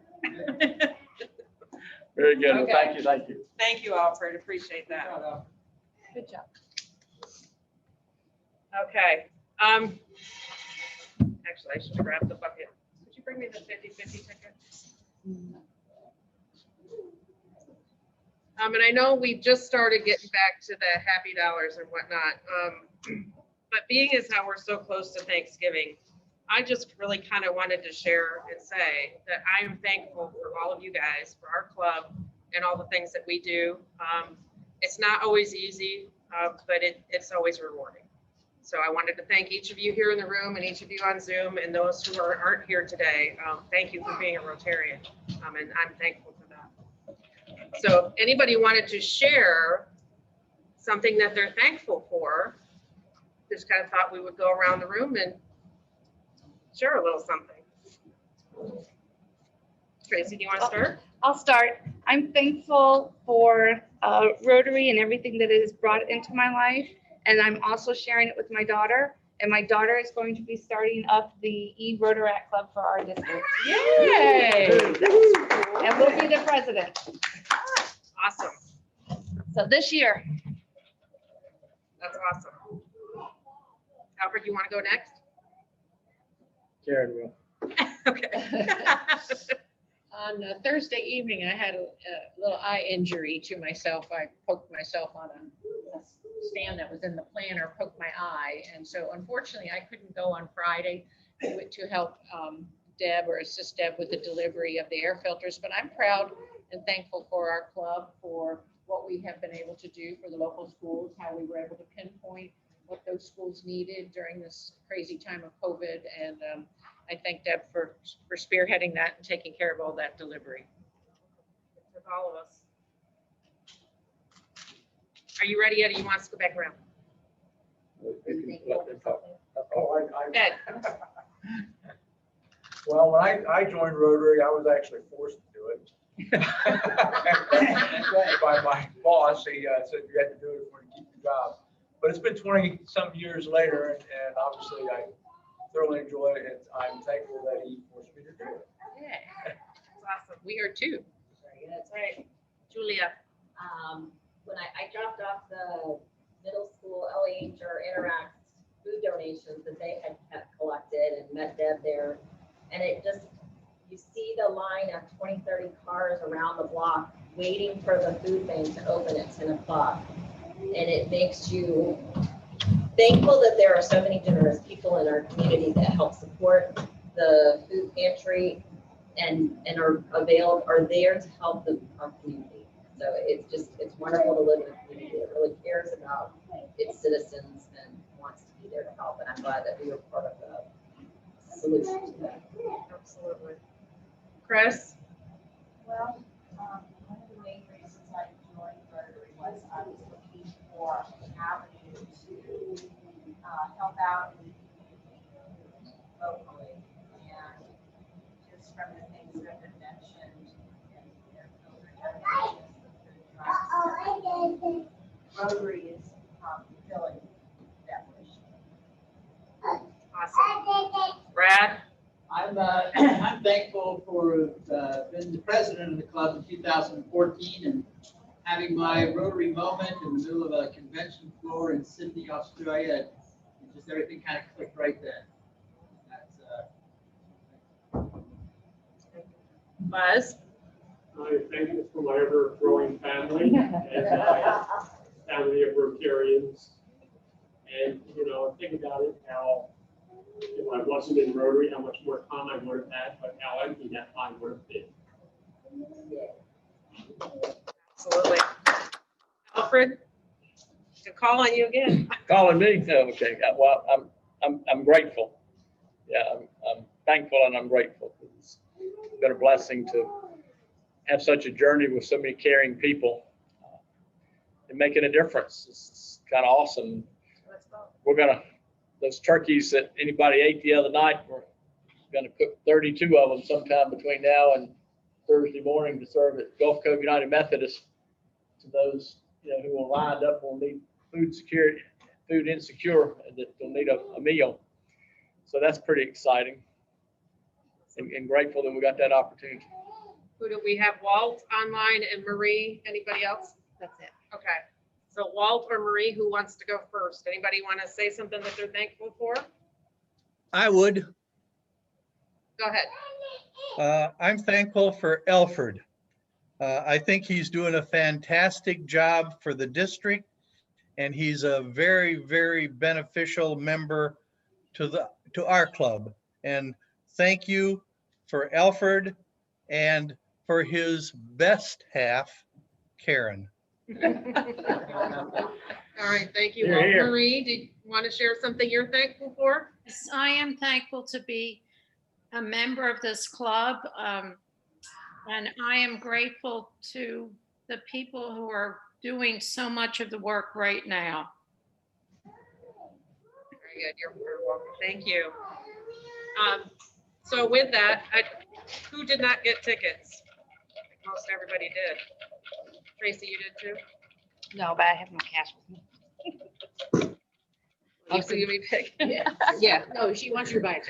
Very good. Well, Okay. thank you. Thank you. Thank you, Alfred. Appreciate that. Good job. Okay. Actually, I should have grabbed the bucket. Could you bring me the 50/50 ticket? And I know we just started getting back to the happy dollars and whatnot. But being as how we're so close to Thanksgiving, I just really kind of wanted to share and say that I am thankful for all of you guys, for our club and all the things that we do. It's not always easy, but it's always rewarding. So I wanted to thank each of you here in the room and each of you on Zoom and those who aren't here today. Thank you for being a Rotarian, and I'm thankful for that. So if anybody wanted to share something that they're thankful for, just kind of thought we would go around the room and share a little something. Tracy, do you want to start? I'll start. I'm thankful for Rotary and everything that it has brought into my life. And I'm also sharing it with my daughter. And my daughter is going to be starting up the E-Rotaract Club for our district. Yay! And we'll be the president. Awesome. So this year. That's awesome. Alfred, you want to go next? Karen will. Okay. On Thursday evening, I had a little eye injury to myself. I poked myself on a stand that was in the planter, poked my eye. And so unfortunately, I couldn't go on Friday to help Deb or assist Deb with the delivery of the air filters. But I'm proud and thankful for our club for what we have been able to do for the local schools, how we were able to pinpoint what those schools needed during this crazy time of COVID. And I thank Deb for spearheading that and taking care of all that delivery. With all of us. Are you ready, Eddie? You want us to go back around? Ed, Well, when I joined Rotary, I was actually forced to do it. By my boss, he said you had to do it if you want to keep your job. But it's been 20-some years later, and obviously I thoroughly enjoy it, and I'm thankful that he forced me to do it. Yeah, that's awesome. we are too. That's right. Julia. When I dropped off the middle school LEH or Interact food donations that they had collected and met Deb there, and it just, you see the line of 20, 30 cars around the block waiting for the food bank to open at 10 o'clock. And it makes you thankful that there are so many generous people in our community that help support the food pantry and are there to help our community. So it's wonderful to live in a community that really cares about its citizens and wants to be there to help. And I'm glad that we were part of the solution to that. Absolutely. Chris? Well, one of the main reasons I joined Rotary was I was looking for an avenue to help out in the community locally. And just from the things that have been mentioned in their filter donations, the food drives, Rotary is filling that wish. Awesome. Brad? I'm thankful for being the president of the club in 2014 and having my Rotary moment in the middle of a convention floor in Sydney, Australia. And just everything kind of clicked right then. Buzz? I'm thankful for my ever-growing family and my family of Rotarians. And, think about it, how if I wasn't in Rotary, how much more time I would have had, but how empty that time would have been. Absolutely. Alfred? I'll call on you again. Calling me? Okay. Well, I'm grateful. Yeah, I'm thankful and I'm grateful. It's been a blessing to have such a journey with so many caring people. and making a difference. It's kind of awesome. Those turkeys that anybody ate the other night, we're gonna cook 32 of them sometime between now and Thursday morning to serve at Gulf Cove United Methodist to those, who are lined up will need food insecure, and that will need a meal. So that's pretty exciting and grateful that we got that opportunity. Who do we have? Walt online and Marie. Anybody else? That's it. Okay. So Walt or Marie, who wants to go first? Anybody want to say something that they're thankful for? I would. Go ahead. I'm thankful for Alfred. I think he's doing a fantastic job for the district, and he's a very, very beneficial member to our club. And thank you for Alfred and for his best half, Karen. All right, thank you, Here, Walt. here. Marie, do you want to share something you're thankful for? Yes, I am thankful to be a member of this club. And I am grateful to the people who are doing so much of the work right now. Very good. You're welcome. Thank you. So with that, who did not get tickets? Most everybody did. Tracy, you did too? No, but I have no cash with me. Oh, so you may pick. Yeah, no, she wants you to buy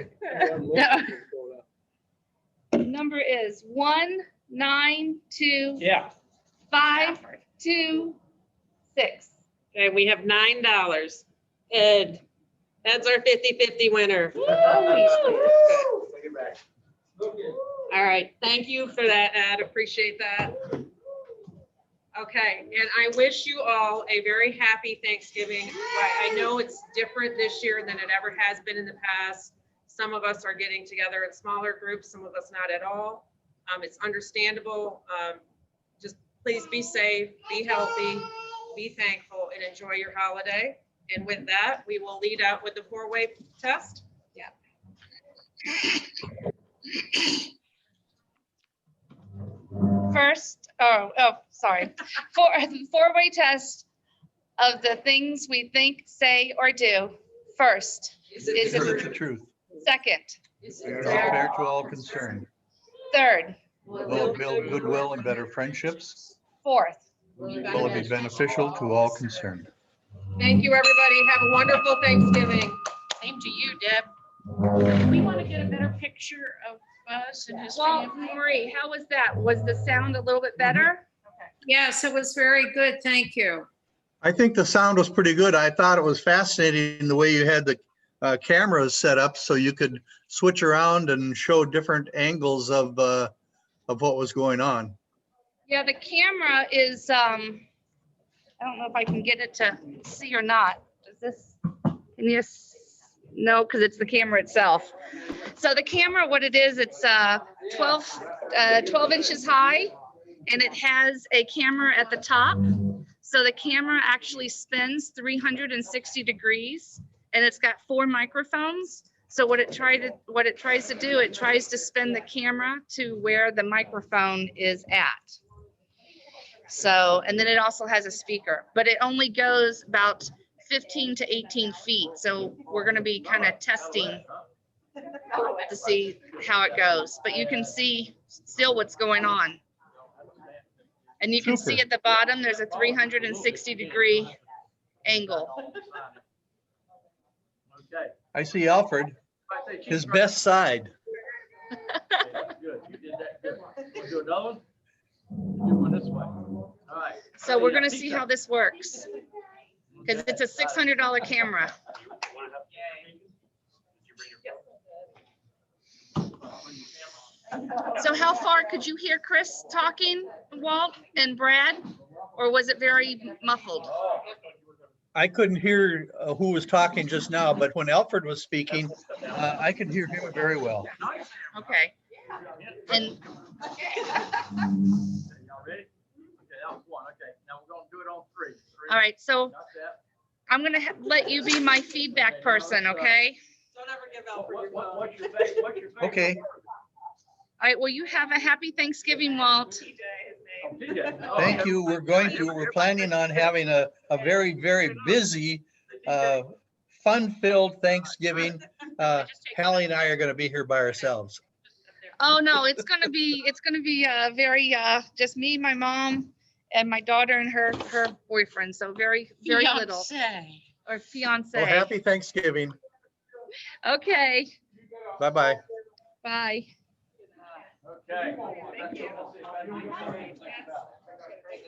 it. Number is 192 Yeah. 526. Okay, we have $9. Ed, that's our 50-50 winner. Take it back. All right, thank you for that, Ed. Appreciate that. Okay, and I wish you all a very happy Thanksgiving. I know it's different this year than it ever has been in the past. Some of us are getting together in smaller groups, some of us not at all. It's understandable. Just please be safe, be healthy, be thankful, and enjoy your holiday. And with that, we will lead out with the four-way test. Yeah. First, sorry. Four-way test of the things we think, say, or do. First, is Is it the it truth? second? Fair to all concerned. Third, Will it build goodwill and better friendships? fourth. Will it be beneficial to all concerned? Thank you, everybody. Have a wonderful Thanksgiving. Same to you, Deb. We want to get a better picture of us and his Well, family. Marie, how was that? Was the sound a little bit better? Yes, it was very good. Thank you. I think the sound was pretty good. I thought it was fascinating the way you had the cameras set up so you could switch around and show different angles of what was going on. Yeah, the camera is, I don't know if I can get it to see or not. Does this, can you, no, because it's the camera itself. So the camera, what it is, it's 12 inches high, and it has a camera at the top. So the camera actually spins 360 degrees, and it's got 4 microphones. So what it tries to do, it tries to spin the camera to where the microphone is at. So, and then it also has a speaker, but it only goes about 15 to 18 feet. So we're going to be kind of testing to see how it goes, but you can see still what's going on. And you can see Super. at the bottom, there's a 360-degree angle. Okay. I see Alfred, his best side. Good, you did that good. Want to do another one? Do one this way. All right. So we're going to see how this works, because it's a $600 camera. So how far could you hear Chris talking, Walt and Brad, or was it very muffled? I couldn't hear who was talking just now, but when Alfred was speaking, I could hear him very well. Okay. And Y'all ready? Okay, that was one. Okay, now we're gonna do it on 3. all right, so Got that? I'm going to let you be my feedback person, okay? Don't ever give Alfred your phone. What's your favorite? Okay. All right, well, you have a happy Thanksgiving, Walt. Thank you. We're planning on having a very, very busy, fun-filled Thanksgiving. Hallie and I are going to be here by ourselves. Oh, no, it's gonna be very, just me, my mom, and my daughter and her boyfriend, so very little, Fiancé. or fiance. Well, happy Thanksgiving. Okay, Bye-bye. bye. Okay. Thank you.